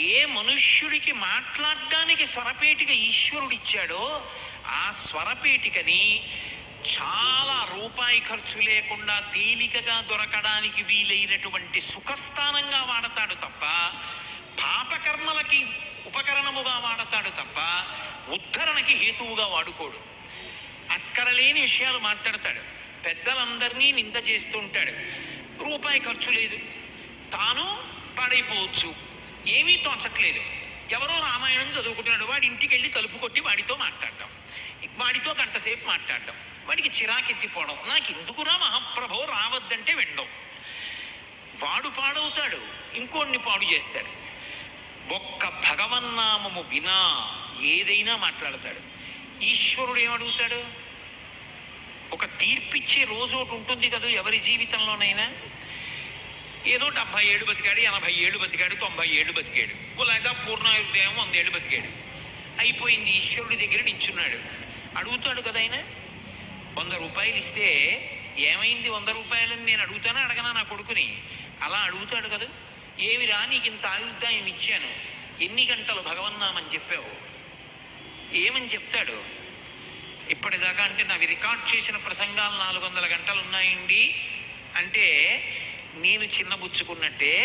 ఏ మనుష్యుడికి మాట్లాడడానికి స్వరపేటిక ఈశ్వరుడిచ్చాడో ఆ స్వరపేటికని చాలా రూపాయి ఖర్చు లేకుండా తేలికగా దొరకడానికి వీలైనటువంటి సుఖస్థానంగా వాడతాడు తప్ప, పాపకర్మలకి ఉపకరణముగా వాడతాడు తప్ప ఉద్ధరణకి హేతువుగా వాడుకోడు. అక్కరలేని విషయాలు మాట్లాడతాడు, పెద్దలందరినీ నింద చేస్తూ ఉంటాడు. రూపాయి ఖర్చు లేదు, తాను పాడైపోవచ్చు, ఏమీ తోచట్లేదు. ఎవరో రామాయణం చదువుకుంటున్నాడు, వాడి ఇంటికి వెళ్ళి తలుపు కొట్టి వాడితో మాట్లాడడం, వాడితో గంటసేపు మాట్లాడడం, వాడికి చిరాకెత్తిపోవడం, నాకు ఎందుకురా మహాప్రభో రావద్దంటే వినడం. వాడు పాడవుతాడు, ఇంకోడిని పాడు చేస్తాడు. ఒక్క భగవన్నామము వినా ఏదైనా మాట్లాడతాడు. ఈశ్వరుడు ఏమడుగుతాడు? ఒక తీర్పిచ్చే రోజు ఒకటి ఉంటుంది కదా ఎవరి జీవితంలోనైనా. ఏదో 70 ఏళ్ళు బతికాడు, 80 ఏళ్ళు బతికాడు, 90 ఏళ్ళు బతికాడు, లేదా పూర్ణాయుర్దేవం 100 ఏళ్ళు బతికాడు. అయిపోయింది, ఈశ్వరుడి దగ్గర నించున్నాడు. అడుగుతాడు కదా ఆయన, 100 రూపాయలు ఇస్తే ఏమైంది 100 రూపాయలని నేను అడుగుతానా అడగనా నా కొడుకుని? అలా అడుగుతాడు కదా. ఏమిరా నీకు ఇంత ఆయుర్దాయం ఇచ్చాను, ఎన్ని గంటలు భగవన్నామని చెప్పావు? ఏమని చెప్తాడు? ఇప్పటిదాకా అంటే నావి రికార్డ్ చేసిన ప్రసంగాలు 400 గంటలు ఉన్నాయండి అంటే నేను చిన్నబుచ్చుకున్నట్టే.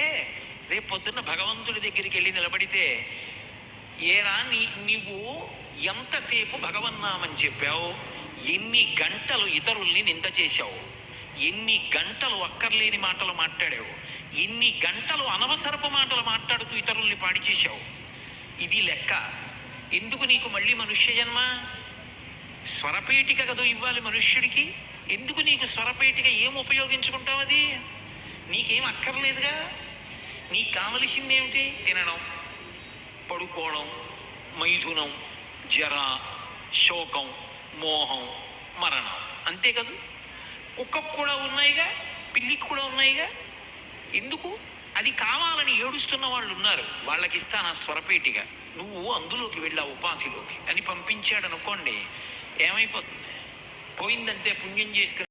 రేపు పొద్దున్న భగవంతుడి దగ్గరికి వెళ్ళి నిలబడితే, ఏరా నీవు ఎంతసేపు భగవన్నామని చెప్పావు, ఎన్ని గంటలు ఇతరుల్ని నింద చేశావు, ఎన్ని గంటలు అక్కర్లేని మాటలు మాట్లాడావు, ఎన్ని గంటలు అనవసరపు మాటలు మాట్లాడుతూ ఇతరుల్ని పాడి చేశావు, ఇది లెక్క. ఎందుకు నీకు మళ్ళీ మనుష్య జన్మ? స్వరపేటిక కదో ఇవ్వాలి మనుష్యుడికి. ఎందుకు నీకు స్వరపేటిక? ఏం ఉపయోగించుకుంటావు? అది నీకేం అక్కర్లేదుగా. నీకు కావలసిందేమిటి? తినడం, పడుకోవడం, మైథునం, జర, శోకం, మోహం, మరణం, అంతే కదా. కుక్కకు కూడా ఉన్నాయిగా, పిల్లికి కూడా ఉన్నాయిగా. ఎందుకు? అది కావాలని ఏడుస్తున్న వాళ్ళు ఉన్నారు, వాళ్ళకి ఇస్తాను ఆ స్వరపేటిక, నువ్వు అందులోకి వెళ్ళా ఉపాధిలోకి అని పంపించాడు అనుకోండి, ఏమైపోతుంది? పోయిందంతే, పుణ్యం చేసుకుని